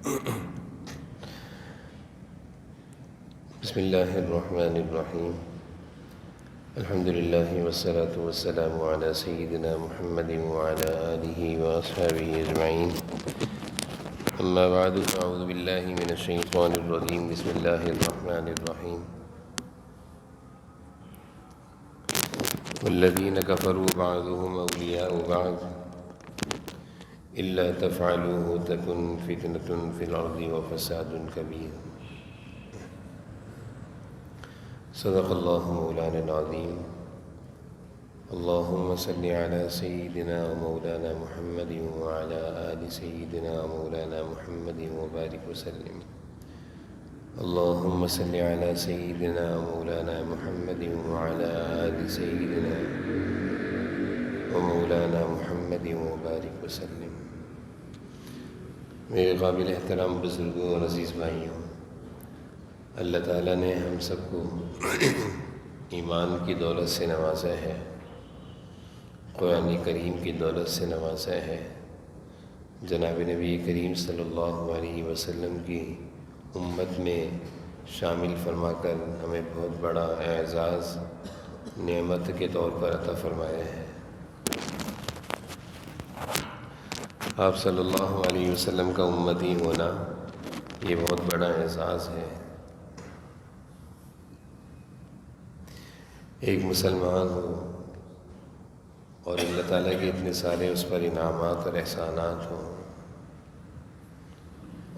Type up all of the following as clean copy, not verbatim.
بسم اللہ الرحمن الرحیم الحمد للہ والصلاة والسلام علی سیدنا محمد وعلی آلہ واصحابہ اجمعین اما بعد فاعوذ باللہ من الشیطان الرجیم بسم اللہ الرحمن الرحیم والذین کفروا بعضهم اولیاء بعض الا تفعلوه تکن فتنة فی الارض وفساد کبیر صدق اللہ مولانا العظیم اللہم صل علی سیدنا و مولانا محمد وعلی آل سیدنا و مولانا محمد وبارک وسلم اللہم صل علی سیدنا و مولانا محمد وعلی آل سیدنا و مولانا محمد وبارک وسلم۔ میرے قابل احترام بزرگوں اور عزیز بھائیوں، اللہ تعالیٰ نے ہم سب کو ایمان کی دولت سے نوازا ہے، قرآن کریم کی دولت سے نوازا ہے، جناب نبی کریم صلی اللہ علیہ وسلم کی امت میں شامل فرما کر ہمیں بہت بڑا اعزاز نعمت کے طور پر عطا فرمایا ہے۔ آپ صلی اللہ علیہ وسلم کا امتی ہونا یہ بہت بڑا اعزاز ہے۔ ایک مسلمان ہو اور اللہ تعالیٰ کے اتنے سارے اس پر انعامات اور احسانات ہوں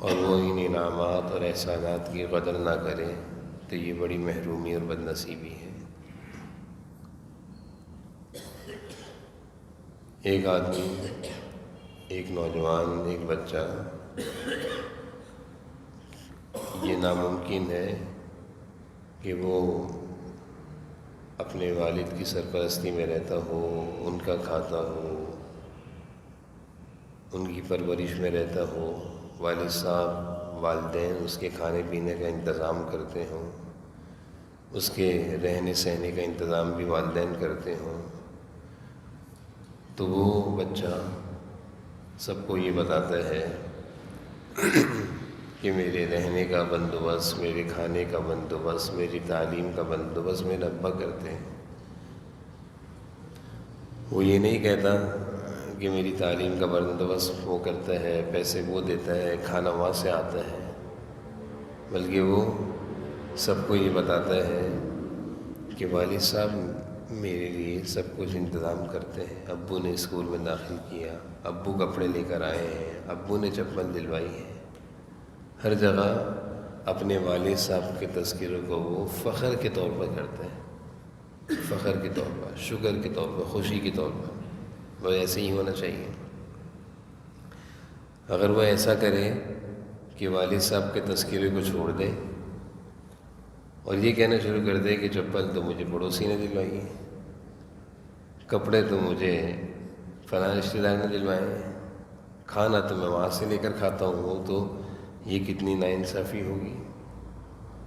اور وہ ان انعامات اور احسانات کی قدر نہ کرے تو یہ بڑی محرومی اور بد نصیبی ہے۔ ایک آدمی، ایک نوجوان، ایک بچہ، یہ ناممکن ہے کہ وہ اپنے والد کی سرپرستی میں رہتا ہو، ان کا کھاتا ہو، ان کی پرورش میں رہتا ہو، والد صاحب والدین اس کے کھانے پینے کا انتظام کرتے ہوں، اس کے رہنے سہنے کا انتظام بھی والدین کرتے ہوں، تو وہ بچہ سب کو یہ بتاتا ہے کہ میرے رہنے کا بندوبست، میرے کھانے کا بندوبست، میری تعلیم کا بندوبست میرے ابا کرتے ہیں۔ وہ یہ نہیں کہتا کہ میری تعلیم کا بندوبست وہ کرتا ہے، پیسے وہ دیتا ہے، کھانا وہاں سے آتا ہے، بلکہ وہ سب کو یہ بتاتا ہے کہ والد صاحب میرے لیے سب کچھ انتظام کرتے ہیں۔ ابو نے اسکول میں داخل کیا، ابو کپڑے لے کر آئے ہیں، ابو نے چپل دلوائی ہے۔ ہر جگہ اپنے والد صاحب کے تذکرے کو وہ فخر کے طور پر کرتا ہے، فخر کے طور پر، شکر کے طور پر، خوشی کے طور پر۔ وہ ایسے ہی ہونا چاہیے۔ اگر وہ ایسا کرے کہ والد صاحب کے تذکرے کو چھوڑ دے اور یہ کہنا شروع کر دے کہ چپل تو مجھے پڑوسی نے دلوائی ہے، کپڑے تو مجھے فلاں رشتہ دار نے دلوائے ہیں، کھانا تو میں وہاں سے لے کر کھاتا ہوں، تو یہ کتنی ناانصافی ہوگی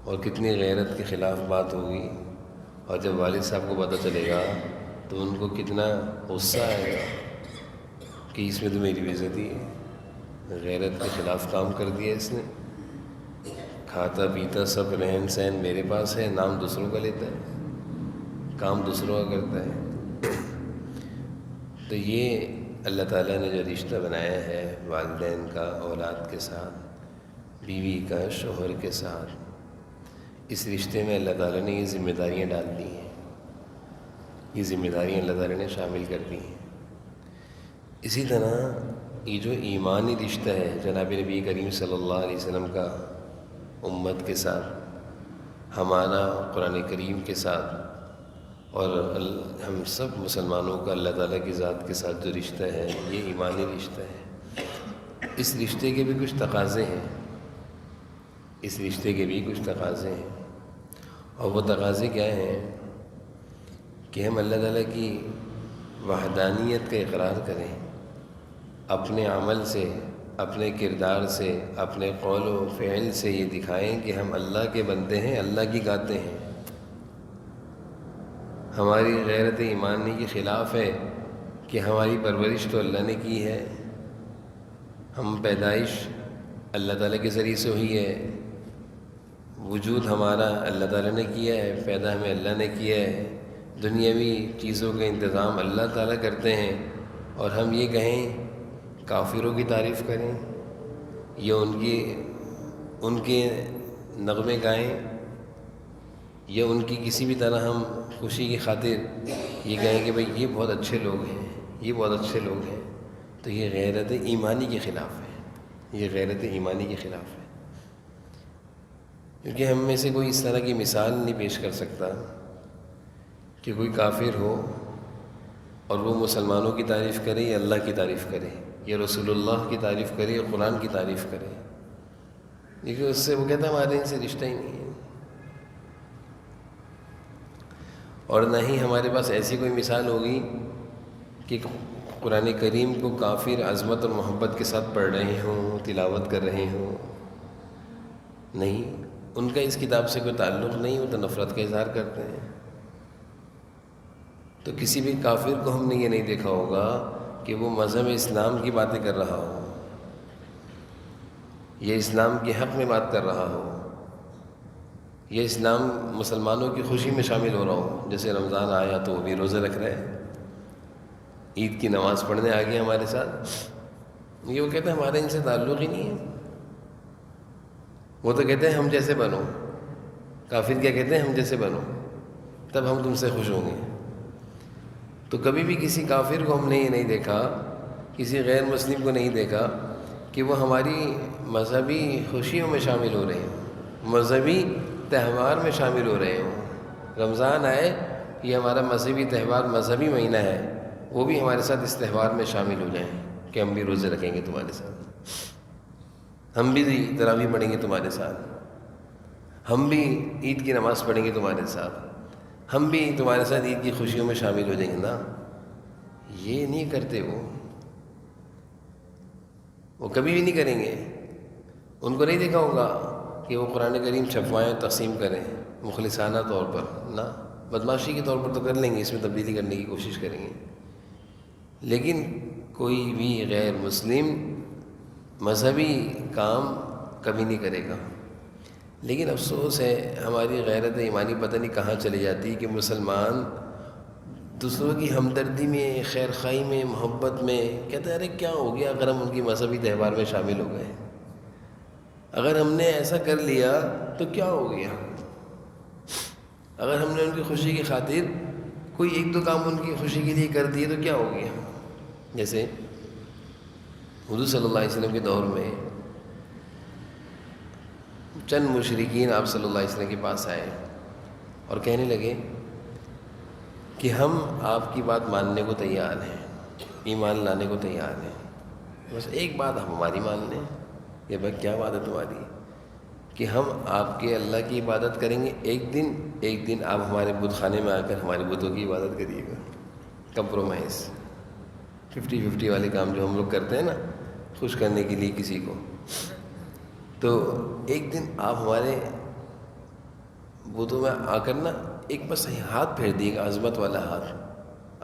اور کتنی غیرت کے خلاف بات ہوگی۔ اور جب والد صاحب کو پتہ چلے گا تو ان کو کتنا غصہ آئے گا کہ اس میں تو میری بےعزتی ہے، غیرت کے خلاف کام کر دیا اس نے، کھاتا پیتا سب رہن سہن میرے پاس ہے، نام دوسروں کا لیتا ہے، کام دوسروں کا کرتا ہے۔ تو یہ اللہ تعالیٰ نے جو رشتہ بنایا ہے والدین کا اولاد کے ساتھ، بیوی کا شوہر کے ساتھ، اس رشتے میں اللہ تعالیٰ نے یہ ذمہ داریاں ڈال دی ہیں، یہ ذمہ داریاں اللہ تعالیٰ نے شامل کر دی ہیں۔ اسی طرح یہ جو ایمانی رشتہ ہے جناب نبی کریم صلی اللہ علیہ وسلم کا امت کے ساتھ، ہمارا قرآن کریم کے ساتھ، اور ہم سب مسلمانوں کا اللہ تعالیٰ کی ذات کے ساتھ جو رشتہ ہے، یہ ایمانی رشتہ ہے۔ اس رشتے کے بھی کچھ تقاضے ہیں، اس رشتے کے بھی کچھ تقاضے ہیں، اور وہ تقاضے کیا ہیں کہ ہم اللہ تعالیٰ کی وحدانیت کا اقرار کریں، اپنے عمل سے، اپنے کردار سے، اپنے قول و فعل سے یہ دکھائیں کہ ہم اللہ کے بندے ہیں، اللہ کی گاتے ہیں۔ ہماری غیرت ایمانی کے خلاف ہے کہ ہماری پرورش تو اللہ نے کی ہے، ہم پیدائش اللہ تعالیٰ کے ذریعے سے ہوئی ہے، وجود ہمارا اللہ تعالیٰ نے کیا ہے، پیدا ہمیں اللہ نے کیا ہے، دنیاوی چیزوں کا انتظام اللہ تعالیٰ کرتے ہیں، اور ہم یہ کہیں کافروں کی تعریف کریں یا ان کے نغمے گائیں یا ان کی کسی بھی طرح ہم خوشی کی خاطر یہ کہیں کہ بھئی یہ بہت اچھے لوگ ہیں، یہ بہت اچھے لوگ ہیں، تو یہ غیرت ایمانی کے خلاف ہے، یہ غیرت ایمانی کے خلاف ہے۔ کیونکہ ہم میں سے کوئی اس طرح کی مثال نہیں پیش کر سکتا کہ کوئی کافر ہو اور وہ مسلمانوں کی تعریف کرے یا اللہ کی تعریف کرے یا رسول اللہ کی تعریف کرے یا قرآن کی تعریف کرے، لیکن اس سے وہ کہتا ہے ہمارے ان سے رشتہ ہی نہیں ہے۔ اور نہ ہی ہمارے پاس ایسی کوئی مثال ہوگی کہ قرآن کریم کو کافر عظمت اور محبت کے ساتھ پڑھ رہے ہوں، تلاوت کر رہے ہوں، نہیں، ان کا اس کتاب سے کوئی تعلق نہیں، وہ تو نفرت کا اظہار کرتے ہیں۔ تو کسی بھی کافر کو ہم نے یہ نہیں دیکھا ہوگا کہ وہ مذہب اسلام کی باتیں کر رہا ہو یا اسلام کے حق میں بات کر رہا ہو یا اسلام مسلمانوں کی خوشی میں شامل ہو رہا ہو۔ جیسے رمضان آیا تو وہ بھی روزے رکھ رہے ہیں، عید کی نماز پڑھنے آ گئے ہمارے ساتھ، یہ وہ کہتے ہیں ہمارے ان سے تعلق ہی نہیں ہے۔ وہ تو کہتے ہیں ہم جیسے بنو، کافر کیا کہتے ہیں؟ ہم جیسے بنو تب ہم تم سے خوش ہوں گے۔ تو کبھی بھی کسی کافر کو ہم نے یہ نہیں دیکھا، کسی غیر مسلم کو نہیں دیکھا کہ وہ ہماری مذہبی خوشیوں میں شامل ہو رہے ہیں، مذہبی تہوار میں شامل ہو رہے ہوں۔ رمضان آئے، یہ ہمارا مذہبی تہوار، مذہبی مہینہ ہے، وہ بھی ہمارے ساتھ اس تہوار میں شامل ہو جائیں کہ ہم بھی روزے رکھیں گے تمہارے ساتھ، ہم بھی تراویح پڑھیں گے تمہارے ساتھ، ہم بھی عید کی نماز پڑھیں گے تمہارے ساتھ، ہم بھی تمہارے ساتھ عید کی خوشیوں میں شامل ہو جائیں گے نا۔ یہ نہیں کرتے وہ کبھی بھی نہیں کریں گے۔ ان کو نہیں دیکھا ہوگا کہ وہ قرآن کریم چھپوائیں، تقسیم کریں مخلصانہ طور پر، نہ، بدمعاشی کے طور پر تو کر لیں گے، اس میں تبدیلی کرنے کی کوشش کریں گے، لیکن کوئی بھی غیر مسلم مذہبی کام کبھی نہیں کرے گا۔ لیکن افسوس ہے ہماری غیرت ایمانی پتہ نہیں کہاں چلی جاتی کہ مسلمان دوسروں کی ہمدردی میں، خیر خواہی میں، محبت میں کہتے ہیں ارے کیا ہو گیا اگر ہم ان کی مذہبی تہوار میں شامل ہو گئے، اگر ہم نے ایسا کر لیا تو کیا ہو گیا، اگر ہم نے ان کی خوشی کی خاطر کوئی ایک دو کام ان کی خوشی کے لیے کر دیے تو کیا ہو گیا۔ جیسے حضور صلی اللہ علیہ وسلم کے دور میں چند مشرکین آپ صلی اللہ علیہ وسلم کے پاس آئے اور کہنے لگے کہ ہم آپ کی بات ماننے کو تیار ہیں، ایمان لانے کو تیار ہیں، بس ایک بات ہم ہماری مان لیں۔ یہ بھائی کیا بات ہے تمہاری؟ کہ ہم آپ کے اللہ کی عبادت کریں گے ایک دن آپ ہمارے بت خانے میں آ کر ہمارے بتوں کی عبادت کریے گا۔ کمپرومائز، 50-50 والے کام جو ہم لوگ کرتے ہیں نا خوش کرنے کے لیے کسی کو، تو ایک دن آپ ہمارے بتوں میں آ کر نا ایک بس ہاتھ پھیر دیے گا، عظمت والا ہاتھ،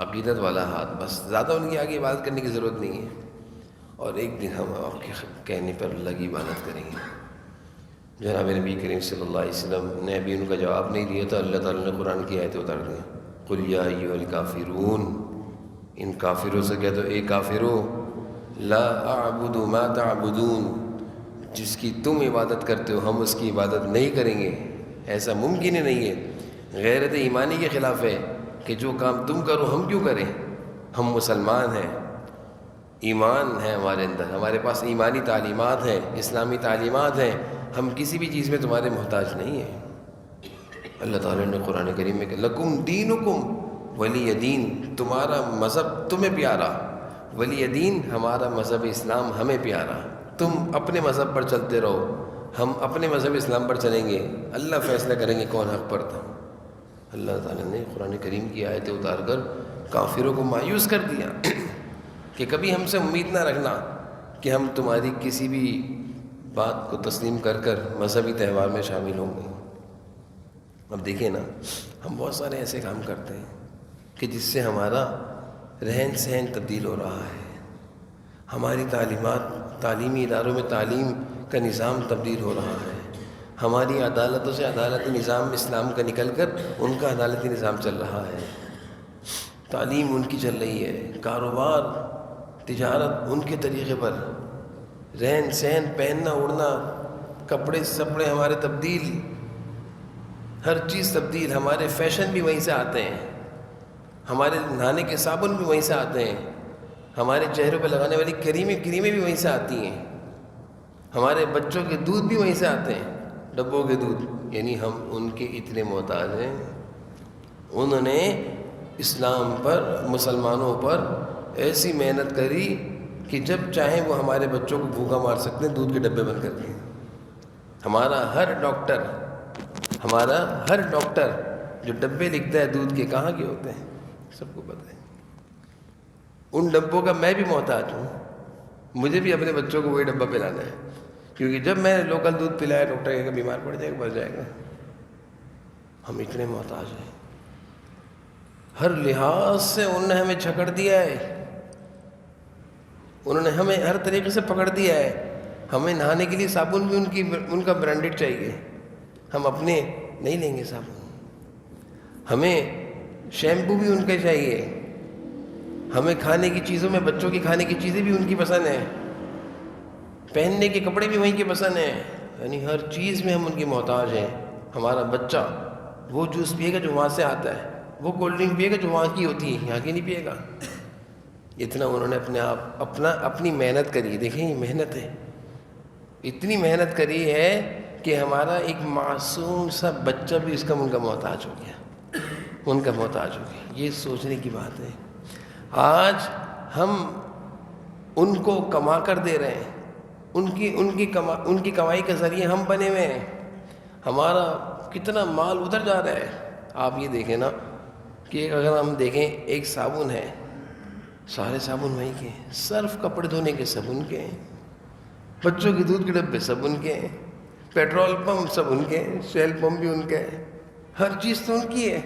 عقیدت والا ہاتھ، بس زیادہ ان کی آگے عبادت کرنے کی ضرورت نہیں ہے، اور ایک دن ہم آپ کے کہنے پر اللہ کی عبادت کریں گے۔ جناب نبی کریم صلی اللہ علیہ وسلم نے ابھی ان کا جواب نہیں دیا تھا، اللہ تعالیٰ نے قرآن کی آیتیں اتار دیں، قُلْ يَا أَيُّهَا الْكَافِرُونَ، ان کافروں سے کہہ دو اے کافروں، لا اعبد ما تعبدون، جس کی تم عبادت کرتے ہو ہم اس کی عبادت نہیں کریں گے۔ ایسا ممکن ہی نہیں ہے، غیرت ایمانی کے خلاف ہے کہ جو کام تم کرو ہم کیوں کریں، ہم مسلمان ہیں، ایمان ہے ہمارے اندر، ہمارے پاس ایمانی تعلیمات ہیں، اسلامی تعلیمات ہیں، ہم کسی بھی چیز میں تمہارے محتاج نہیں ہیں۔ اللہ تعالیٰ نے قرآن کریم میں کہ لکم دینکم ولی دین، تمہارا مذہب تمہیں پیارا، ولی دین ہمارا مذہب اسلام ہمیں پیارا، تم اپنے مذہب پر چلتے رہو، ہم اپنے مذہب اسلام پر چلیں گے، اللہ فیصلہ کریں گے کون حق پر تھا۔ اللہ تعالیٰ نے قرآن کریم کی آیتیں اتار کر کافروں کو مایوس کر دیا کہ کبھی ہم سے امید نہ رکھنا کہ ہم تمہاری کسی بھی بات کو تسلیم کر کر مذہبی تہوار میں شامل ہوں گے۔ اب دیکھیں نا، ہم بہت سارے ایسے کام کرتے ہیں کہ جس سے ہمارا رہن سہن تبدیل ہو رہا ہے، ہماری تعلیمات، تعلیمی اداروں میں تعلیم کا نظام تبدیل ہو رہا ہے. ہماری عدالتوں سے عدالتی نظام اسلام کا نکل کر ان کا عدالتی نظام چل رہا ہے. تعلیم ان کی چل رہی ہے، کاروبار تجارت ان کے طریقے پر، رہن سہن پہننا اڑنا کپڑے سپڑے ہمارے تبدیل، ہر چیز تبدیل. ہمارے فیشن بھی وہیں سے آتے ہیں، ہمارے نہانے کے صابن بھی وہیں سے آتے ہیں، ہمارے چہروں پہ لگانے والی کریمیں بھی وہیں سے آتی ہیں، ہمارے بچوں کے دودھ بھی وہیں سے آتے ہیں، ڈبوں کے دودھ. یعنی ہم ان کے اتنے محتاج ہیں. انہوں نے اسلام پر مسلمانوں پر ایسی محنت کری کہ جب چاہیں وہ ہمارے بچوں کو بھوکا مار سکتے ہیں دودھ کے ڈبے بند کر کے. ہمارا ہر ڈاکٹر جو ڈبے لکھتا ہے دودھ کے کہاں کے ہوتے ہیں سب کو پتہ ہے. ان ڈبوں کا میں بھی محتاج ہوں. مجھے بھی اپنے بچوں کو وہی ڈبہ پلانا ہے، کیونکہ جب میں نے لوکل دودھ پلایا ڈاکٹر کہے گا بیمار پڑ جائے گا، بچ جائے گا. ہم اتنے محتاج ہیں. ہر لحاظ سے انہوں نے ہمیں جھکڑ دیا ہے، انہوں نے ہمیں ہر طریقے سے پکڑ دیا ہے. ہمیں نہانے کے لیے صابن بھی ان کا برانڈڈ چاہیے، ہم اپنے نہیں لیں گے صابن. ہمیں شیمپو بھی ان کا چاہیے. ہمیں کھانے کی چیزوں میں بچوں کی کھانے کی چیزیں بھی ان کی پسند ہیں، پہننے کے کپڑے بھی وہیں کے پسند ہیں. یعنی ہر چیز میں ہم ان کی محتاج ہیں. ہمارا بچہ وہ جوس پیے گا جو وہاں سے آتا ہے، وہ کولڈ ڈرنک پیے گا جو وہاں کی ہوتی ہے، یہاں کی نہیں پیے گا. اتنا انہوں نے اپنی محنت کری ہے. دیکھیں یہ محنت ہے، اتنی محنت کری ہے کہ ہمارا ایک معصوم سا بچہ بھی اس کا ان کا محتاج ہو گیا. یہ سوچنے کی بات ہے. آج ہم ان کو کما کر دے رہے ہیں، ان کی کمائی کا ذریعہ ہم بنے ہوئے ہیں. ہمارا کتنا مال ادھر جا رہا ہے. آپ یہ دیکھیں نا کہ اگر ہم دیکھیں ایک صابن ہے، سارے صابن وہیں کے ہیں، صرف کپڑے دھونے کے سب ان کے ہیں، بچوں کے دودھ کے ڈبے سب ان کے ہیں، پیٹرول پمپ سب ان کے ہیں، شیل پمپ بھی ان کے ہیں. ہر چیز تو ان کی ہے.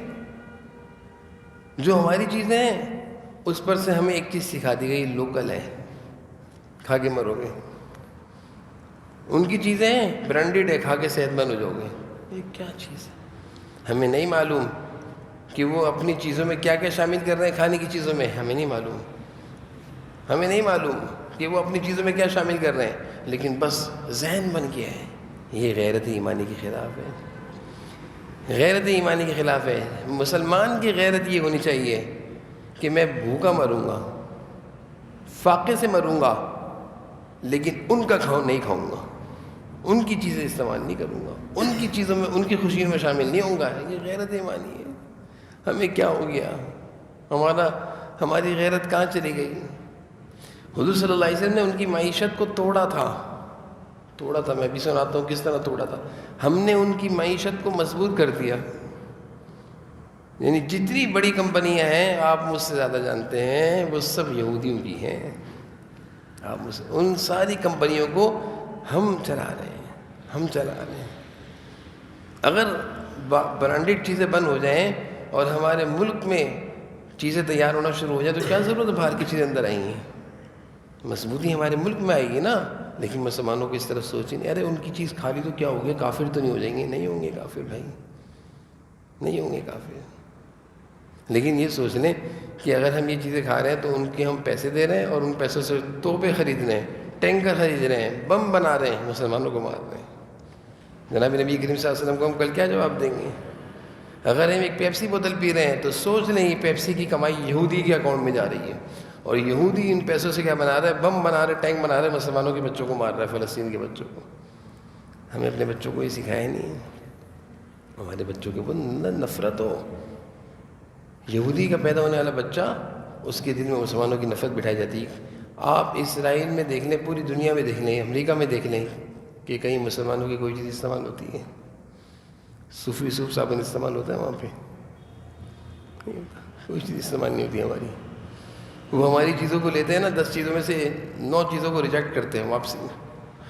جو ہماری چیزیں ہیں اس پر سے ہمیں ایک چیز سکھا دی گئی، لوکل ہے، کھا کے مرو گے. ان کی چیزیں ہیں برانڈڈ ہے، کھا کے صحت مند ہو جاؤ گے. یہ کیا چیز ہے؟ ہمیں نہیں معلوم کہ وہ اپنی چیزوں میں کیا کیا شامل کر رہے ہیں. کھانے کی چیزوں میں ہمیں نہیں معلوم کہ وہ اپنی چیزوں میں کیا شامل کر رہے ہیں، لیکن بس ذہن بن گیا ہے. یہ غیرت ایمانی کے خلاف ہے. غیرت ایمانی کے خلاف ہے. مسلمان کی غیرت یہ ہونی چاہیے کہ میں بھوکا مروں گا، فاقے سے مروں گا، لیکن ان کا نہیں کھاؤں گا، ان کی چیزیں استعمال نہیں کروں گا، ان کی چیزوں میں ان کی خوشیوں میں شامل نہیں ہوں گا. یہ غیرت ایمانی ہے. ہمیں کیا ہو گیا؟ ہماری غیرت کہاں چلی گئی؟ حضور صلی اللہ علیہ وسلم نے ان کی معیشت کو توڑا تھا. میں بھی سناتا ہوں کس طرح توڑا تھا. ہم نے ان کی معیشت کو مضبوط کر دیا. یعنی جتنی بڑی کمپنیاں ہیں آپ مجھ سے زیادہ جانتے ہیں، وہ سب یہودیوں کی ہیں. ان ساری کمپنیوں کو ہم چلا رہے ہیں. اگر برانڈڈ چیزیں بند ہو جائیں اور ہمارے ملک میں چیزیں تیار ہونا شروع ہو جائے تو کیا ضرورت ہے باہر کی چیزیں اندر آئیں گی؟ مضبوطی ہمارے ملک میں آئے گی نا. لیکن مسلمانوں کو اس طرف سوچیں نہیں، ارے ان کی چیز کھا لی تو کیا ہو گیا، کافر تو نہیں ہو جائیں گے؟ نہیں ہوں گے کافر بھائی، نہیں ہوں گے کافر. لیکن یہ سوچ لیں کہ اگر ہم یہ چیزیں کھا رہے ہیں تو ان کے ہم پیسے دے رہے ہیں اور ان پیسوں سے توپے خرید رہے ہیں، ٹینکر خرید رہے ہیں، بم بنا رہے ہیں، مسلمانوں کو مار رہے ہیں. جناب نبی کریم صلی اللہ علیہ وسلم کو ہم کل کیا جواب دیں گے؟ اگر ہم ایک پیپسی بوتل پی رہے ہیں تو سوچ لیں یہ پیپسی کی کمائی یہودی کے اکاؤنٹ میں جا رہی ہے، اور یہودی ان پیسوں سے کیا بنا رہا ہے؟ بم بنا رہے، ٹینک بنا رہے، مسلمانوں کے بچوں کو مار رہا ہے، فلسطین کے بچوں کو. ہمیں اپنے بچوں کو یہ سکھایا نہیں. ہمارے بچوں کے اوپر نفرت ہو. یہودی کا پیدا ہونے والا بچہ، اس کے دل میں مسلمانوں کی نفرت بٹھائی جاتی ہے. آپ اسرائیل میں دیکھ لیں، پوری دنیا میں دیکھ لیں، امریکہ میں دیکھ لیں کہ کہیں مسلمانوں کی کوئی چیز استعمال ہوتی ہے؟ صوفی صابن استعمال ہوتا ہے وہاں پہ؟ کوئی چیز استعمال نہیں ہوتی ہماری. وہ ہماری چیزوں کو لیتے ہیں نا، 10 چیزوں میں سے 9 چیزوں کو ریجیکٹ کرتے ہیں، واپسی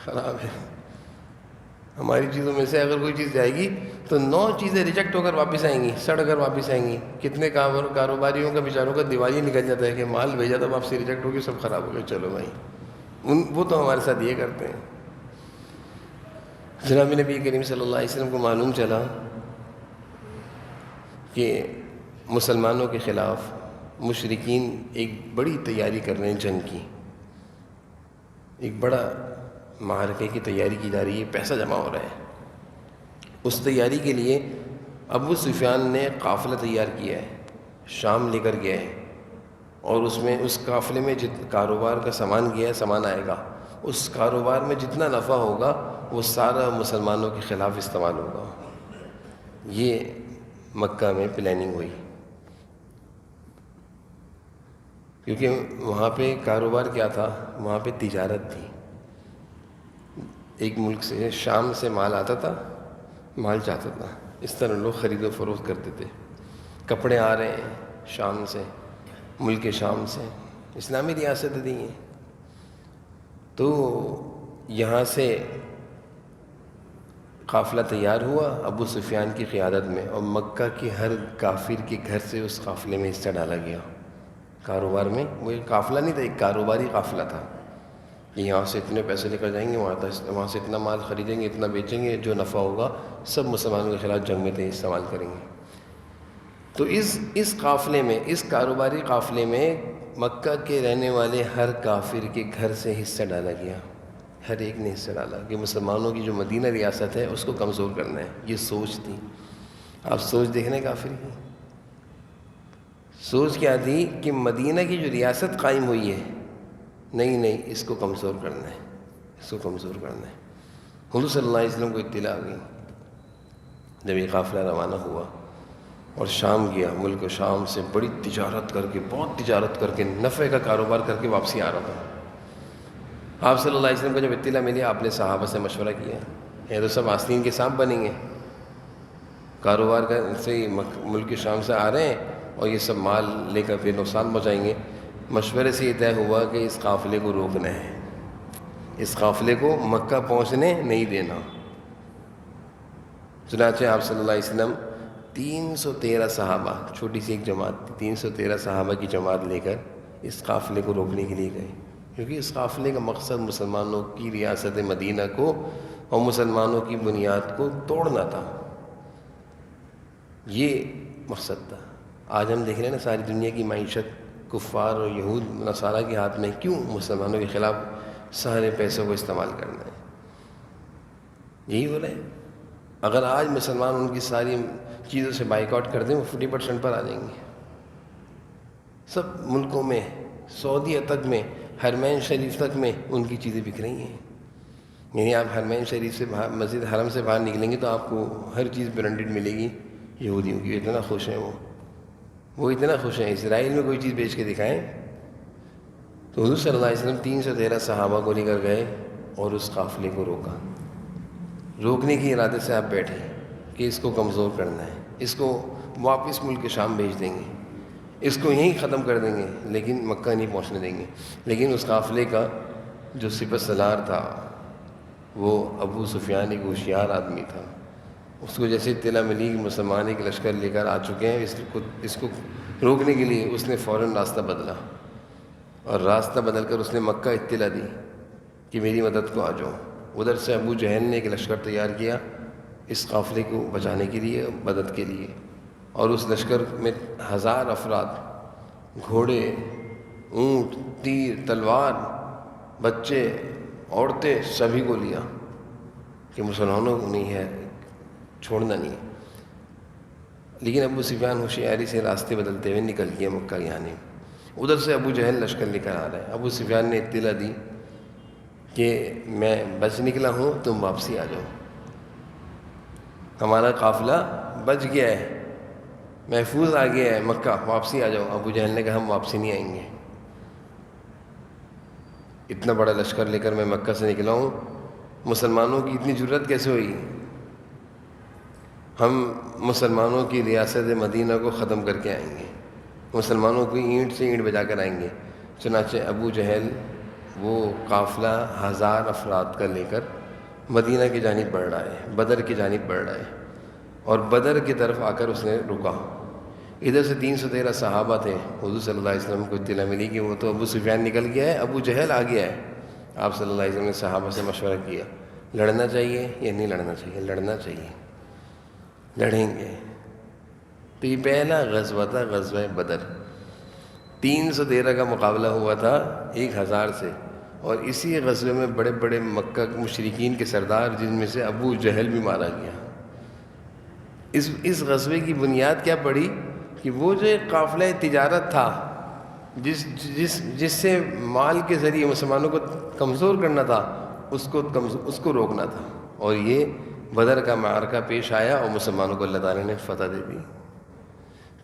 خراب ہے. ہماری چیزوں میں سے اگر کوئی چیز جائے گی تو 9 چیزیں ریجیکٹ ہو کر واپس آئیں گی، سڑ کر واپس آئیں گی. کتنے کاروباریوں کا بیچاروں کا دیوالی نکل جاتا ہے کہ مال بھیجا تھا واپسی ریجیکٹ ہو گئی، سب خراب ہو گئے. چلو بھائی، وہ تو ہمارے ساتھ یہ کرتے ہیں. جناب نبی کریم صلی اللہ علیہ وسلم کو معلوم چلا کہ مسلمانوں کے خلاف مشرکین ایک بڑی تیاری کر رہے ہیں، جنگ کی ایک بڑا معرکے کی تیاری کی جا رہی ہے، پیسہ جمع ہو رہا ہے۔ اس تیاری کے لیے ابو سفیان نے قافلہ تیار کیا ہے، شام لے کر گیا ہے، اور اس میں اس قافلے میں کاروبار کا سامان گیا ہے، سامان آئے گا، اس کاروبار میں جتنا نفع ہوگا وہ سارا مسلمانوں کے خلاف استعمال ہوگا۔ یہ مکہ میں پلاننگ ہوئی، کیونکہ وہاں پہ کاروبار کیا تھا، وہاں پہ تجارت تھی۔ ایک ملک سے، شام سے مال آتا تھا، مال جاتا تھا، اس طرح لوگ خرید و فروخت کرتے تھے۔ کپڑے آ رہے ہیں شام سے، ملک شام سے، اسلامی ریاست دی ہیں، تو یہاں سے قافلہ تیار ہوا ابو سفیان کی قیادت میں، اور مکہ کے ہر کافر کے گھر سے اس قافلے میں حصہ ڈالا گیا۔ کاروبار میں وہ ایک قافلہ نہیں تھا، ایک کاروباری قافلہ تھا کہ یہاں سے اتنے پیسے لے کر جائیں گے، وہاں سے اتنا مال خریدیں گے، اتنا بیچیں گے، جو نفع ہوگا سب مسلمانوں کے خلاف جنگ میں استعمال کریں گے۔ تو اس قافلے میں، اس کاروباری قافلے میں مکہ کے رہنے والے ہر کافر کے گھر سے حصہ ڈالا گیا، ہر ایک نے حصہ ڈالا کہ مسلمانوں کی جو مدینہ ریاست ہے اس کو کمزور کرنا ہے۔ یہ سوچ تھی۔ آپ سوچ دیکھنے کافر کی سوچ کیا تھی کہ مدینہ کی جو ریاست قائم ہوئی ہے، نہیں اس کو کمزور کرنا ہے، اس کو کمزور کرنا ہے۔ حضور صلی اللہ علیہ وسلم کو اطلاع آ گئی جب یہ قافلہ روانہ ہوا اور شام گیا، ملک شام سے بڑی تجارت کر کے، بہت تجارت کر کے، نفع کا کاروبار کر کے واپسی آ رہا تھا۔ آپ صلی اللہ علیہ وسلم کو جب اطلاع ملی، آپ نے صحابہ سے مشورہ کیا، یہ تو سب آستین کے سانپ بنیں گے، کاروبار کا سے ہی ملک شام سے آ رہے ہیں اور یہ سب مال لے کر پھر نقصان پہنچائیں گے۔ مشورے سے یہ طے ہوا کہ اس قافلے کو روکنا ہے، اس قافلے کو مکہ پہنچنے نہیں دینا۔ چنانچہ آپ صلی اللہ علیہ وسلم 313 صحابہ، چھوٹی سی ایک جماعت تھی، 313 صحابہ کی جماعت لے کر اس قافلے کو روکنے کے لیے گئے، کیونکہ اس قافلے کا مقصد مسلمانوں کی ریاست مدینہ کو اور مسلمانوں کی بنیاد کو توڑنا تھا۔ یہ مقصد تھا۔ آج ہم دیکھ رہے ہیں نا، ساری دنیا کی معیشت کفار اور یہود نصارہ کے ہاتھ میں، کیوں؟ مسلمانوں کے خلاف سارے پیسوں کو استعمال کرنا ہے۔ یہی ہو رہا ہے۔ اگر آج مسلمان ان کی ساری چیزوں سے بائیکاٹ کر دیں، وہ 40% پر آ جائیں گے۔ سب ملکوں میں، سعودیہ تک میں، حرمین شریف تک میں ان کی چیزیں بک رہی ہیں۔ یعنی آپ حرمین شریف سے باہر، مسجد حرم سے باہر نکلیں گے تو آپ کو ہر چیز برانڈڈ ملے گی یہودیوں کی۔ اتنا خوش ہیں وہ اتنا خوش ہیں۔ اسرائیل میں کوئی چیز بیچ کے دکھائیں تو حضور صلی اللہ علیہ وسلم 313 صحابہ کو لے کر گئے اور اس قافلے کو روکا۔ روکنے کے ارادے سے آپ بیٹھے کہ اس کو کمزور کرنا ہے، اس کو واپس ملک شام بھیج دیں گے، اس کو یہیں ختم کر دیں گے، لیکن مکہ نہیں پہنچنے دیں گے۔ لیکن اس قافلے کا جو سپہ سالار تھا وہ ابو سفیان ایک ہوشیار آدمی تھا۔ اس کو جیسے اطلاع ملی کہ مسلمان ایک لشکر لے کر آ چکے ہیں، اس کو روکنے کے لیے اس نے فوراً راستہ بدلا، اور راستہ بدل کر اس نے مکہ اطلاع دی کہ میری مدد کو آ جاؤ۔ ادھر سے ابو جہل نے ایک لشکر تیار کیا اس قافلے کو بچانے کے لیے، مدد کے لیے، اور اس لشکر میں 1000 افراد، گھوڑے، اونٹ، تیر، تلوار، بچے، عورتیں، سبھی کو لیا کہ مسلمانوں کو نہیں ہے، چھوڑنا نہیں۔ لیکن ابو سفیان ہوشیاری سے راستے بدلتے ہوئے نکل گیا مکہ کے آنے۔ ادھر سے ابو جہل لشکر لے کر آ رہا ہے۔ ابو سفیان نے اطلاع دی کہ میں بچ نکلا ہوں، تم واپسی آ جاؤ، ہمارا قافلہ بچ گیا ہے، محفوظ آ گیا ہے مکہ، واپسی آ جاؤ۔ ابو جہل نے کہا ہم واپسی نہیں آئیں گے، اتنا بڑا لشکر لے کر میں مکہ سے نکلا ہوں، مسلمانوں کی اتنی جرت کیسے ہوئی؟ ہم مسلمانوں کی ریاست مدینہ کو ختم کر کے آئیں گے، مسلمانوں کو اینٹ سے اینٹ بجا کر آئیں گے۔ چنانچہ ابو جہل وہ قافلہ 1000 افراد کا لے کر مدینہ کی جانب بڑھ رہا ہے، بدر کی جانب بڑھ رہا ہے، اور بدر کی طرف آ کر اس نے رکا۔ ادھر سے 313 صحابہ تھے۔ حضور صلی اللہ علیہ وسلم کو اطلاع ملی کہ وہ تو ابو سفیان نکل گیا ہے، ابو جہل آ گیا ہے۔ آپ صلی اللہ علیہ وسلم نے صحابہ سے مشورہ کیا، لڑنا چاہیے یا نہیں لڑنا چاہیے؟ لڑنا چاہیے، لڑیں گے۔ تو یہ پہلا غزوہ تھا، غزوہ بدر۔ 313 کا مقابلہ ہوا تھا 1000 سے، اور اسی غزوے میں بڑے بڑے مکہ مشرکین کے سردار، جن میں سے ابو جہل بھی مارا گیا۔ اس غزوے کی بنیاد کیا پڑی کہ وہ جو ایک قافلہ تجارت تھا، جس سے مال کے ذریعے مسلمانوں کو کمزور کرنا تھا، اس کو روکنا تھا، اور یہ بدر کا معرکہ پیش آیا اور مسلمانوں کو اللہ تعالیٰ نے فتح دے دی۔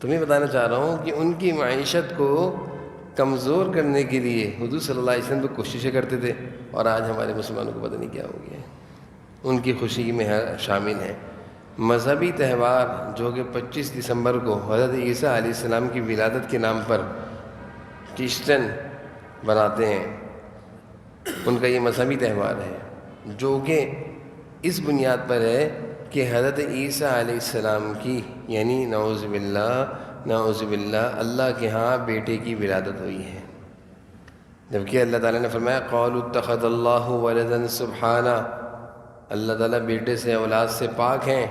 تو میں بتانا چاہ رہا ہوں کہ ان کی معیشت کو کمزور کرنے کے لیے حضور صلی اللہ علیہ وسلم تو کوششیں کرتے تھے، اور آج ہمارے مسلمانوں کو پتہ نہیں کیا ہو گیا ہے۔ ان کی خوشی میں شامل ہیں مذہبی تہوار، جو کہ 25 دسمبر کو حضرت عیسیٰ علیہ السلام کی ولادت کے نام پر کرسچن بناتے ہیں۔ ان کا یہ مذہبی تہوار ہے، جو کہ اس بنیاد پر ہے کہ حضرت عیسیٰ علیہ السلام کی، یعنی نعوذ باللہ اللہ کے ہاں بیٹے کی ولادت ہوئی ہے، جبکہ اللہ تعالیٰ نے فرمایا قالوا اتخذ اللہ ولدا سبحانہ، اللہ تعالیٰ بیٹے سے، اولاد سے پاک ہیں،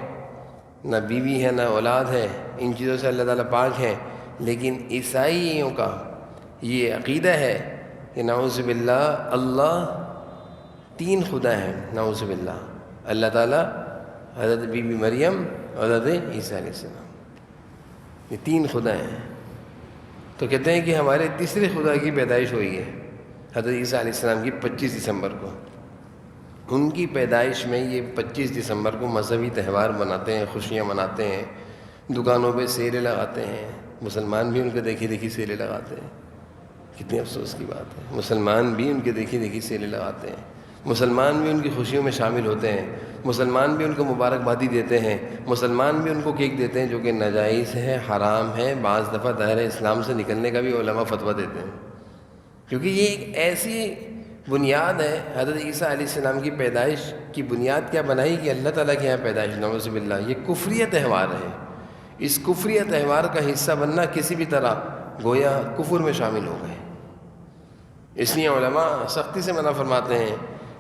نہ بیوی ہے نہ اولاد ہے، ان چیزوں سے اللہ تعالیٰ پاک ہیں۔ لیکن عیسائیوں کا یہ عقیدہ ہے کہ نعوذ باللہ اللہ 3 خدا ہیں، نعوذ باللہ، اللہ تعالیٰ، حضرت بی بی مریم اور حضرت عیسیٰ علیہ السلام، یہ 3 خدا ہیں۔ تو کہتے ہیں کہ ہمارے تیسرے خدا کی پیدائش ہوئی ہے حضرت عیسیٰ علیہ السلام کی 25 دسمبر کو۔ ان کی پیدائش میں یہ 25 دسمبر کو مذہبی تہوار مناتے ہیں، خوشیاں مناتے ہیں، دکانوں پہ سیلیں لگاتے ہیں۔ مسلمان بھی ان کے دیکھی دیکھی سیلیں لگاتے ہیں، کتنی افسوس کی بات ہے، مسلمان بھی ان کے دیکھی دیکھی سیلیں لگاتے ہیں، مسلمان بھی ان کی خوشیوں میں شامل ہوتے ہیں، مسلمان بھی ان کو مبارکبادی دیتے ہیں، مسلمان بھی ان کو کیک دیتے ہیں، جو کہ ناجائز ہے، حرام ہے، بعض دفعہ دائرہ اسلام سے نکلنے کا بھی علماء فتویٰ دیتے ہیں، کیونکہ یہ ایک ایسی بنیاد ہے۔ حضرت عیسیٰ علیہ السلام کی پیدائش کی بنیاد کیا بنائی کہ اللہ تعالیٰ کے یہاں پیدائش، نعوذ باللہ، یہ کفریہ تہوار ہے۔ اس کفریہ تہوار کا حصہ بننا کسی بھی طرح گویا کفر میں شامل ہو گئے۔ اس لیے علماء سختی سے منع فرماتے ہیں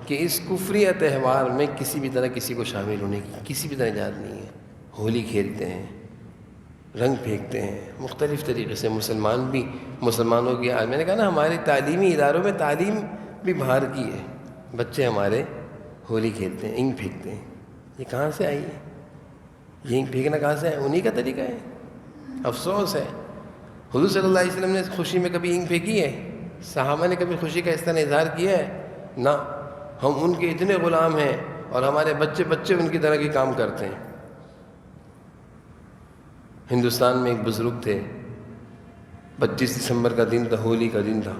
کہ اس کفریہ تہوار میں کسی بھی طرح کسی کو شامل ہونے کی کسی بھی طرح اجازت نہیں ہے۔ ہولی کھیلتے ہیں، رنگ پھینکتے ہیں، مختلف طریقے سے مسلمانوں کی، آج میں نے کہا نا ہمارے تعلیمی اداروں میں تعلیم بھی باہر کی ہے، بچے ہمارے ہولی کھیلتے ہیں، اینگ پھینکتے ہیں۔ یہ کہاں سے آئی ہے؟ یہ اینگ پھینکنا کہاں سے ہے؟ انہی کا طریقہ ہے۔ افسوس ہے، حضور صلی اللہ علیہ وسلم نے خوشی میں کبھی اینگ پھینکی ہے؟ صحابہ نے کبھی خوشی کا اس طرح اظہار کیا ہے؟ نہ، ہم ان کے اتنے غلام ہیں اور ہمارے بچے ان کی طرح کے کام کرتے ہیں۔ ہندوستان میں ایک بزرگ تھے، 25 دسمبر کا دن تھا، ہولی کا دن تھا،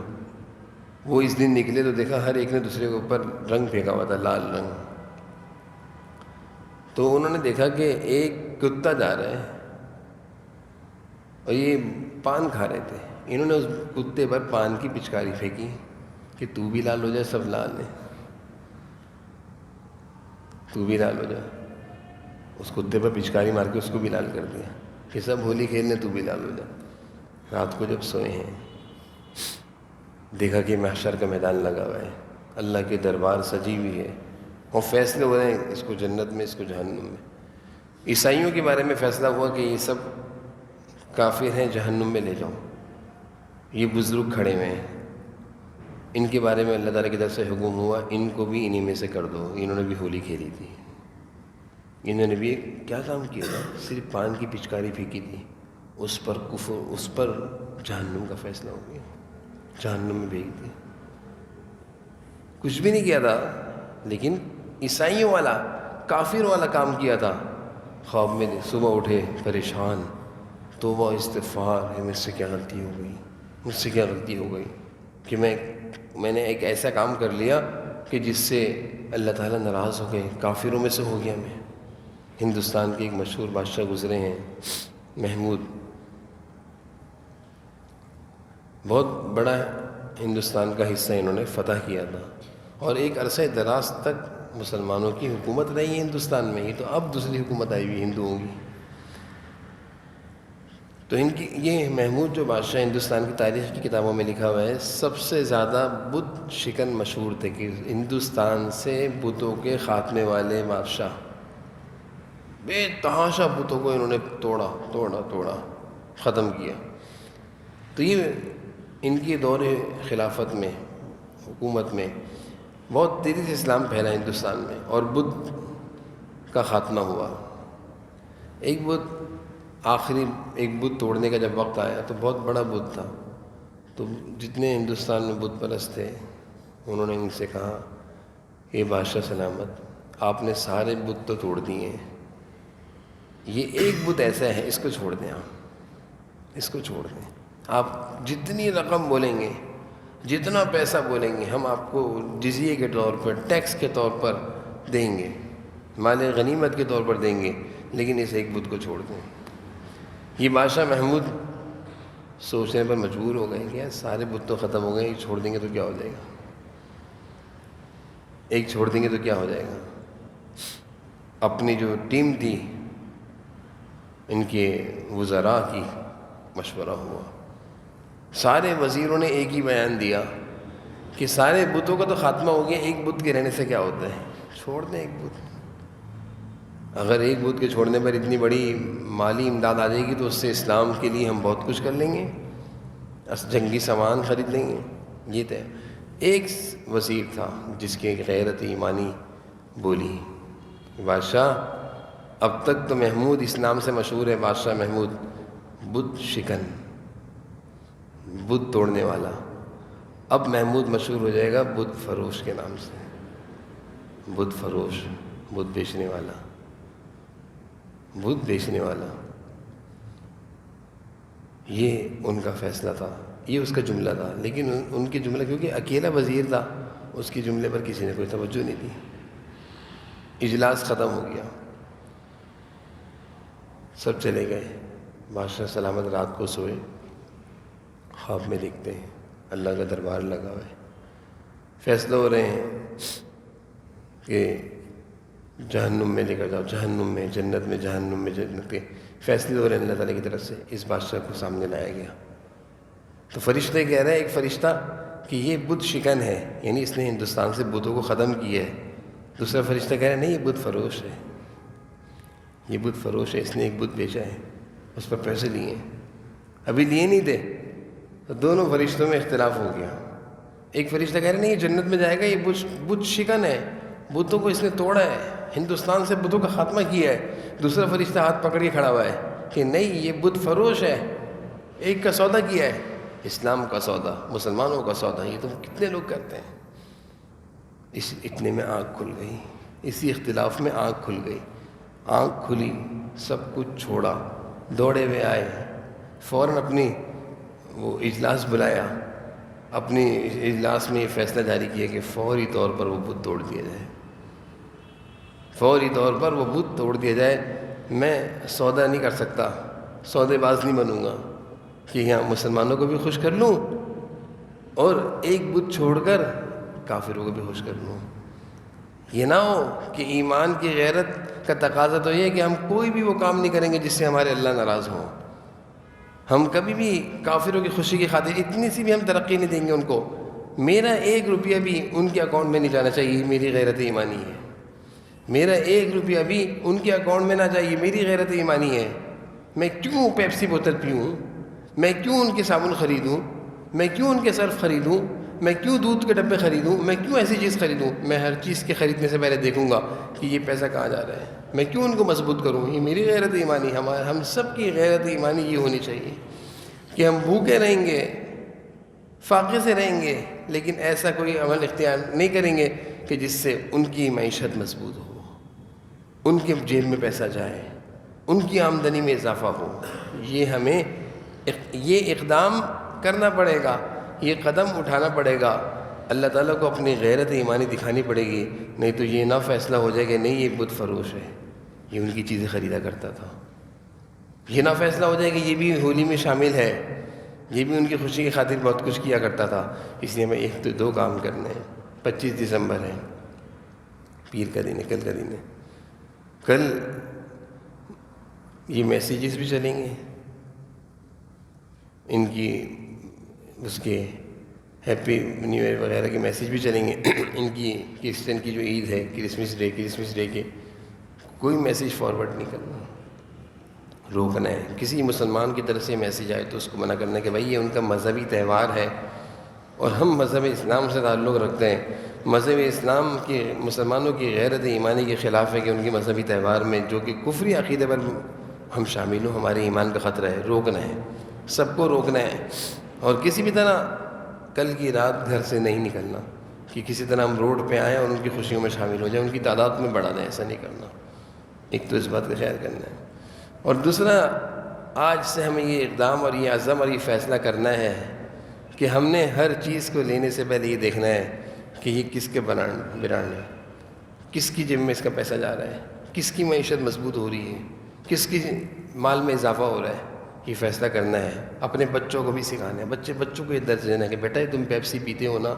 وہ اس دن نکلے تو دیکھا ہر ایک نے دوسرے کے اوپر رنگ پھینکا ہوا تھا، لال رنگ۔ تو انہوں نے دیکھا کہ ایک کتا جا رہا ہے اور یہ پان کھا رہے تھے، انہوں نے اس کتے پر پان کی پچکاری پھینکی کہ تو بھی لال ہو جائے، سب لال ہیں، تو بھی لال ہو جائے۔ اس کتے پر پچکاری مار کے اس کو بھی لال کر دیا کہ سب ہولی کھیلنے، تو بھی لال ہو جائے۔ رات کو جب سوئے ہیں، دیکھا کہ محشر کا میدان لگا ہوا ہے، اللہ کے دربار سجی ہوئی ہے، اور فیصلے ہو رہے ہیں، اس کو جنت میں، اس کو جہنم میں۔ عیسائیوں کے بارے میں فیصلہ ہوا کہ یہ سب کافر ہیں، جہنم میں لے جاؤ۔ یہ بزرگ کھڑے ہوئے ہیں، ان کے بارے میں اللہ تعالیٰ کی طرف سے حکم ہوا ان کو بھی انہی میں سے کر دو۔ انہوں نے بھی ہولی کھیلی تھی، انہوں نے بھی کیا کام کیا تھا؟ صرف پان کی پچکاری پھینکی تھی، اس پر کفر، اس پر جہنم کا فیصلہ ہو گیا، جہنم میں بھیج دی۔ کچھ بھی نہیں کیا تھا، لیکن عیسائیوں والا، کافر والا کام کیا تھا۔ خواب میں صبح اٹھے پریشان، توبہ استغفار ہے، مجھ سے کیا غلطی ہو گئی، مجھ سے کیا غلطی ہو گئی کہ میں نے ایک ایسا کام کر لیا کہ جس سے اللہ تعالیٰ ناراض ہو گئے، کافروں میں سے ہو گیا میں۔ ہندوستان کے ایک مشہور بادشاہ گزرے ہیں، محمود، بہت بڑا ہندوستان کا حصہ انہوں نے فتح کیا تھا، اور ایک عرصہ دراز تک مسلمانوں کی حکومت رہی ہے ہندوستان میں۔ یہ تو اب دوسری حکومت آئی ہوئی ہندوؤں کی۔ تو ان کی یہ محمود جو بادشاہ ہندوستان کی تاریخ کی کتابوں میں لکھا ہوا ہے، سب سے زیادہ بت شکن مشہور تھے کہ ہندوستان سے بتوں کے خاتمے والے بادشاہ، بے تحاشا بتوں کو انہوں نے توڑا ختم کیا۔ تو یہ ان کی دور خلافت میں، حکومت میں بہت تیزی سے اسلام پھیلا ہندوستان میں، اور بدھ کا خاتمہ ہوا۔ ایک بت توڑنے کا جب وقت آیا تو بہت بڑا بت تھا، تو جتنے ہندوستان میں بت پرست تھے انہوں نے ان سے کہا کہ بادشاہ سلامت، آپ نے سارے بت تو توڑ دیے ہیں، یہ ایک بت ایسا ہے، اس کو چھوڑ دیں، آپ اس کو چھوڑ دیں، آپ جتنی رقم بولیں گے، جتنا پیسہ بولیں گے، ہم آپ کو جزیے کے طور پر، ٹیکس کے طور پر دیں گے، مال غنیمت کے طور پر دیں گے، لیکن اس ایک بت کو چھوڑ دیں۔ یہ بادشاہ محمود سوچنے پر مجبور ہو گئے کہ یار سارے بت تو ختم ہو گئے، ایک چھوڑ دیں گے تو کیا ہو جائے گا، ایک چھوڑ دیں گے تو کیا ہو جائے گا۔ اپنی جو ٹیم تھی ان کے وزراء کی مشورہ ہوا، سارے وزیروں نے ایک ہی بیان دیا کہ سارے بتوں کا تو خاتمہ ہو گیا، ایک بت کے رہنے سے کیا ہوتا ہے، چھوڑ دیں ایک بت۔ اگر ایک بت کے چھوڑنے پر اتنی بڑی مالی امداد آ جائے گی تو اس سے اسلام کے لیے ہم بہت کچھ کر لیں گے، جنگی سامان خرید لیں گے۔ یہ تو ایک وزیر تھا جس کی غیرت ایمانی بولی، بادشاہ اب تک تو محمود اس نام سے مشہور ہے، بادشاہ محمود، بت شکن، بت توڑنے والا، اب محمود مشہور ہو جائے گا بت فروش کے نام سے، بت فروش، بت بیچنے والا، بت بیچنے والا۔ یہ ان کا فیصلہ تھا، یہ اس کا جملہ تھا، لیکن ان کے جملہ کیونکہ اکیلا وزیر تھا، اس کے جملے پر کسی نے کوئی توجہ نہیں دی۔ اجلاس ختم ہو گیا، سب چلے گئے، بادشاہ سلامت رات کو سوئے، خواب میں دیکھتے ہیں اللہ کا دربار لگا ہوا ہے، فیصلے ہو رہے ہیں کہ جہنم میں لے کر جاؤ، جہنم میں جنت میں، جہنم میں جنت کے فیصلے ہو رہے ہیں اللہ تعالیٰ کی طرف سے۔ اس بادشاہ کو سامنے لایا گیا تو فرشتے کہہ رہے ہیں، ایک فرشتہ کہ یہ بت شکن ہے، یعنی اس نے ہندوستان سے بتوں کو ختم کیا ہے۔ دوسرا فرشتہ کہہ رہے ہیں نہیں، یہ بت فروش ہے، یہ بت فروش ہے، اس نے ایک بت بیچا ہے، اس پر پیسے لیے ہیں، ابھی لیے نہیں تھے۔ تو دونوں فرشتوں میں اختلاف ہو گیا۔ ایک فرشتہ کہہ رہے ہیں نہیں، یہ جنت میں جائے گا، یہ بت شکن ہے، بتوں کو اس نے توڑا ہے، ہندوستان سے بتوں کا خاتمہ کیا ہے۔ دوسرا فرشتہ ہاتھ پکڑ کے کھڑا ہوا ہے کہ نہیں، یہ بت فروش ہے، ایک کا سودا کیا ہے، اسلام کا سودا، مسلمانوں کا سودا، یہ تو کتنے لوگ کرتے ہیں۔ اس اتنے میں آنکھ کھل گئی، اسی اختلاف میں آنکھ کھل گئی، آنکھ کھلی، سب کچھ چھوڑا، دوڑے ہوئے آئے، فوراً اپنی وہ اجلاس بلایا، اپنی اجلاس میں یہ فیصلہ جاری کیا کہ فوری طور پر وہ بت توڑ دیا جائے، فوری طور پر وہ بت توڑ دیا جائے۔ میں سودا نہیں کر سکتا، سودے باز نہیں بنوں گا کہ یہاں مسلمانوں کو بھی خوش کر لوں اور ایک بت چھوڑ کر کافروں کو بھی خوش کر لوں۔ یہ نہ ہو کہ ایمان کی غیرت کا تقاضا تو یہ ہے کہ ہم کوئی بھی وہ کام نہیں کریں گے جس سے ہمارے اللہ ناراض ہوں، ہم کبھی بھی کافروں کی خوشی کی خاطر اتنی سی بھی ہم ترقی نہیں دیں گے ان کو، میرا ایک روپیہ بھی ان کے اکاؤنٹ میں نہیں جانا چاہیے، یہ میری غیرت ایمانی ہے، میرا ایک روپیہ بھی ان کے اکاؤنٹ میں نہ جائے، میری غیرت ایمانی ہے۔ میں کیوں پیپسی بوتل پیوں، میں کیوں ان کے صابن خریدوں، میں کیوں ان کے صرف خریدوں، میں کیوں دودھ کے ڈبے خریدوں، میں کیوں ایسی چیز خریدوں، میں ہر چیز کے خریدنے سے پہلے دیکھوں گا کہ یہ پیسہ کہاں جا رہا ہے، میں کیوں ان کو مضبوط کروں، یہ میری غیرت ایمانی، ہم سب کی غیرت ایمانی یہ ہونی چاہیے کہ ہم بھوکے رہیں گے، فاقے سے رہیں گے، لیکن ایسا کوئی عمل اختیار نہیں کریں گے کہ جس سے ان کی معیشت مضبوط ہو، ان کے جیب میں پیسہ جائے، ان کی آمدنی میں اضافہ ہو۔ یہ ہمیں یہ اقدام کرنا پڑے گا، یہ قدم اٹھانا پڑے گا، اللہ تعالیٰ کو اپنی غیرت ایمانی دکھانی پڑے گی، نہیں تو یہ نہ فیصلہ ہو جائے کہ نہیں یہ بت فروش ہے، یہ ان کی چیزیں خریدا کرتا تھا، یہ نہ فیصلہ ہو جائے کہ یہ بھی ہولی میں شامل ہے، یہ بھی ان کی خوشی کی خاطر بہت کچھ کیا کرتا تھا، اس لیے ہمیں ایک تو دو کام کرنے ہیں۔ 25 دسمبر ہے، پیر کا دن ہے، کل کا دن ہے، کل یہ میسیجز بھی چلیں گے، ان کی اس کے ہیپی نیو ایئر وغیرہ کے میسیج بھی چلیں گے، ان کی کرسچن کی جو عید ہے کرسمس ڈے کے کوئی میسیج فارورڈ نہیں کرنا، روکنا ہے۔ کسی مسلمان کی طرف سے میسیج آئے تو اس کو منع کرنا ہے کہ بھائی یہ ان کا مذہبی تہوار ہے اور ہم مذہب اسلام سے تعلق رکھتے ہیں، مذہب اسلام کے مسلمانوں کی غیرت ایمانی کے خلاف ہے کہ ان کی مذہبی تہوار میں جو کہ کفری عقیدے پر ہم شامل ہوں، ہمارے ایمان کا خطرہ ہے، روکنا ہے، سب کو روکنا ہے۔ اور کسی بھی طرح کل کی رات گھر سے نہیں نکلنا کہ کسی طرح ہم روڈ پہ آئیں اور ان کی خوشیوں میں شامل ہو جائیں، ان کی تعداد میں بڑھا دیں، ایسا نہیں کرنا۔ ایک تو اس بات کا خیال کرنا ہے، اور دوسرا آج سے ہمیں یہ اقدام اور یہ عزم اور یہ فیصلہ کرنا ہے کہ ہم نے ہر چیز کو لینے سے پہلے یہ دیکھنا ہے کہ یہ کس کے برانڈ ہے، کس کی جیب میں اس کا پیسہ جا رہا ہے، کس کی معیشت مضبوط ہو رہی ہے، کس کی مال میں اضافہ ہو رہا ہے، یہ فیصلہ کرنا ہے۔ اپنے بچوں کو بھی سکھانا ہے، بچوں کو یہ درس دینا ہے کہ بیٹا تم پیپسی پیتے ہو نا،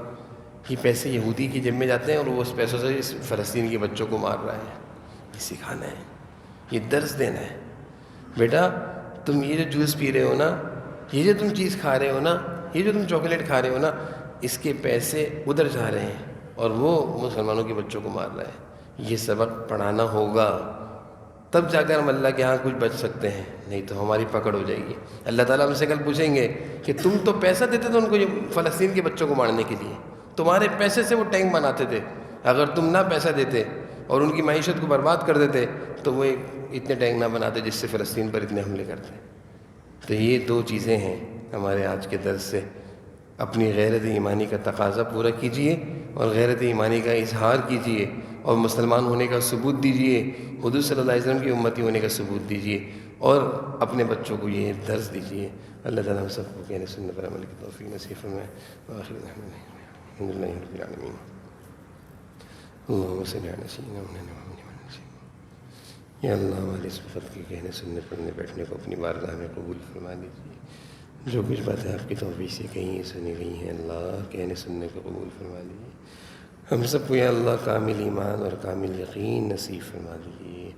یہ پیسے یہودی کی جیب میں جاتے ہیں اور وہ اس پیسوں سے اس فلسطین کے بچوں کو مار رہا ہے، یہ سکھانا ہے، یہ درس دینا ہے۔ بیٹا تم یہ جو جوس پی رہے ہو نا، یہ جو تم چیز کھا رہے ہو نا، یہ جو تم چاکلیٹ کھا رہے ہو نا، اس کے پیسے ادھر جا رہے ہیں اور وہ مسلمانوں کے بچوں کو مار رہا ہے۔ یہ سبق پڑھانا ہوگا، تب جا کر ہم اللہ کے ہاں کچھ بچ سکتے ہیں، نہیں تو ہماری پکڑ ہو جائے گی۔ اللہ تعالیٰ ہم سے کل پوچھیں گے کہ تم تو پیسہ دیتے تھے ان کو یہ فلسطین کے بچوں کو مارنے کے لیے، تمہارے پیسے سے وہ ٹینک بناتے تھے، اگر تم نہ پیسہ دیتے اور ان کی معیشت کو برباد کر دیتے تو وہ اتنے ٹینک نہ بناتے جس سے فلسطین پر اتنے حملے کرتے۔ تو یہ دو چیزیں ہیں ہمارے آج کے درس سے۔ اپنی غیرت ایمانی کا تقاضا پورا کیجئے اور غیرت ایمانی کا اظہار کیجئے اور مسلمان ہونے کا ثبوت دیجئے، حضور صلی اللہ علیہ وسلم کی امتی ہونے کا ثبوت دیجئے اور اپنے بچوں کو یہ درس دیجئے۔ اللہ تعالیٰ ہم سب کو کہنے سننے پر عمل کی توفیق نصیب فرمائے۔ وآخر دعوانا الحمد للہ رب العالمین۔ اللہم صلی علی سیدنا محمد۔ یا اللہ ہماری اس وقت کے کہنے سننے پڑھنے بیٹھنے کو اپنی بارگاہ میں قبول فرما لیجیے۔ جو کچھ باتیں آپ کی توفیق سے کہیں سنی گئی ہیں اللہ کہنے سننے کو قبول فرما لیجیے۔ ہم سب کو یا اللہ کامل ایمان اور کامل یقین نصیب فرما دیجیے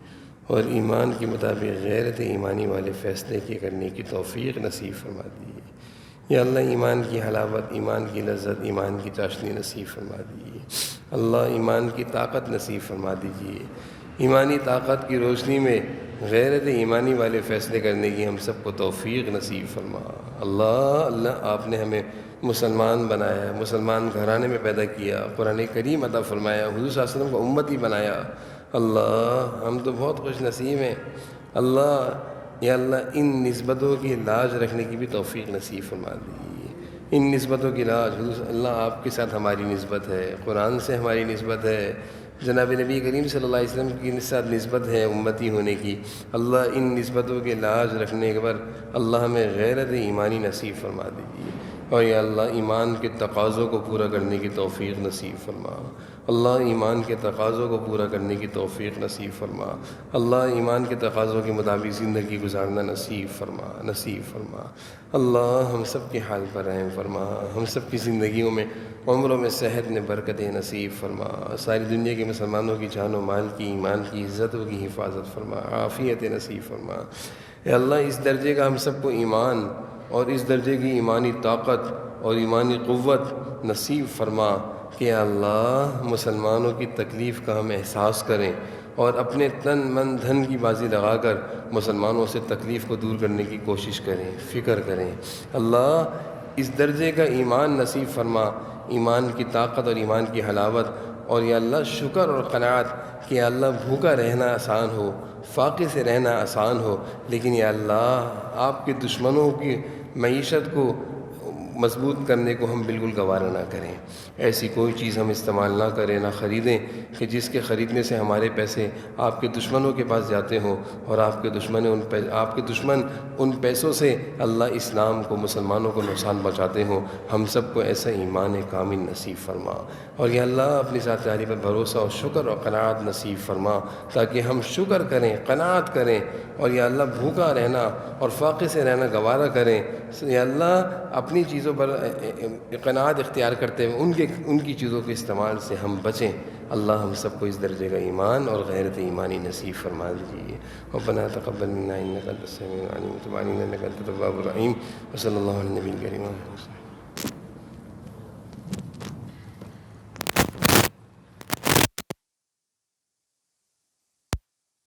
اور ایمان کے مطابق غیرت ایمانی والے فیصلے کے کرنے کی توفیق نصیب فرما دیجیے۔ یا اللہ ایمان کی حلاوت، ایمان کی لذت، ایمان کی چاشنی نصیب فرما دیجیے۔ اللہ ایمان کی طاقت نصیب فرما دیجیے۔ ایمانی طاقت کی روشنی میں غیرت ایمانی والے فیصلے کرنے کی ہم سب کو توفیق نصیب فرما۔ اللہ آپ نے ہمیں مسلمان بنایا، مسلمان گھرانے میں پیدا کیا، قرآن کریم عطا فرمایا، حضور صلی اللہ علیہ وسلم کو امتی بنایا۔ اللہ ہم تو بہت خوش نصیب ہیں۔ اللہ یا اللہ ان نسبتوں کی لاج رکھنے کی بھی توفیق نصیب فرما دیجیے۔ ان نسبتوں کی لاج، حضور اللہ آپ کے ساتھ ہماری نسبت ہے، قرآن سے ہماری نسبت ہے، جناب نبی کریم صلی اللہ علیہ وسلم کی ساتھ نسبت ہے امتی ہونے کی۔ اللہ ان نسبتوں کے لاج رکھنے کے بعد اللہ ہمیں غیرت ایمانی نصیب فرما دیجیے اور یا اللہ ایمان کے تقاضوں کو پورا کرنے کی توفیق نصیب فرما۔ اللہ ایمان کے تقاضوں کو پورا کرنے کی توفیق نصیب فرما۔ اللہ ایمان کے تقاضوں کے مطابق زندگی گزارنا نصیب فرما۔ اللہ ہم سب کے حال پر رحم فرما، ہم سب کی زندگیوں میں عمروں میں صحت میں برکتیں نصیب فرما، ساری دنیا کے مسلمانوں کی جان و مال کی، ایمان کی، عزتوں کی حفاظت فرما، عافیت نصیب فرما۔ اے اللہ اس درجے کا ہم سب کو ایمان اور اس درجے کی ایمانی طاقت اور ایمانی قوت نصیب فرما کہ اللہ مسلمانوں کی تکلیف کا ہم احساس کریں اور اپنے تن من دھن کی بازی لگا کر مسلمانوں سے تکلیف کو دور کرنے کی کوشش کریں، فکر کریں۔ اللہ اس درجے کا ایمان نصیب فرما، ایمان کی طاقت اور ایمان کی حلاوت، اور یا اللہ شکر اور قناعت کہ یا اللہ بھوکا رہنا آسان ہو، فاقے سے رہنا آسان ہو، لیکن یا اللہ آپ کے دشمنوں کی معیشت کو مضبوط کرنے کو ہم بالکل گوارا نہ کریں۔ ایسی کوئی چیز ہم استعمال نہ کریں، نہ خریدیں کہ جس کے خریدنے سے ہمارے پیسے آپ کے دشمنوں کے پاس جاتے ہوں اور آپ کے دشمن ان پیسوں سے اللہ اسلام کو، مسلمانوں کو نقصان پہنچاتے ہوں۔ ہم سب کو ایسا ایمان کامل نصیب فرما اور یا اللہ اپنی ذات جاری پر بھروسہ اور شکر اور قناعت نصیب فرما تاکہ ہم شکر کریں، قناعت کریں اور یا اللہ بھوکا رہنا اور فاقے سے رہنا گوارا کریں۔ یا اللہ اپنی چیزوں چیزوں پر قناعت اختیار کرتے ہوئے ان کی چیزوں کے استعمال سے ہم بچیں۔ اللہ ہم سب کو اس درجے کا ایمان اور غیرت ایمانی نصیب فرما دیجیے۔ ربنا تقبل منا انک انت السمیع العلیم وتب علینا انک انت التواب الرحیم، وصلی اللہ علی النبی الکریم۔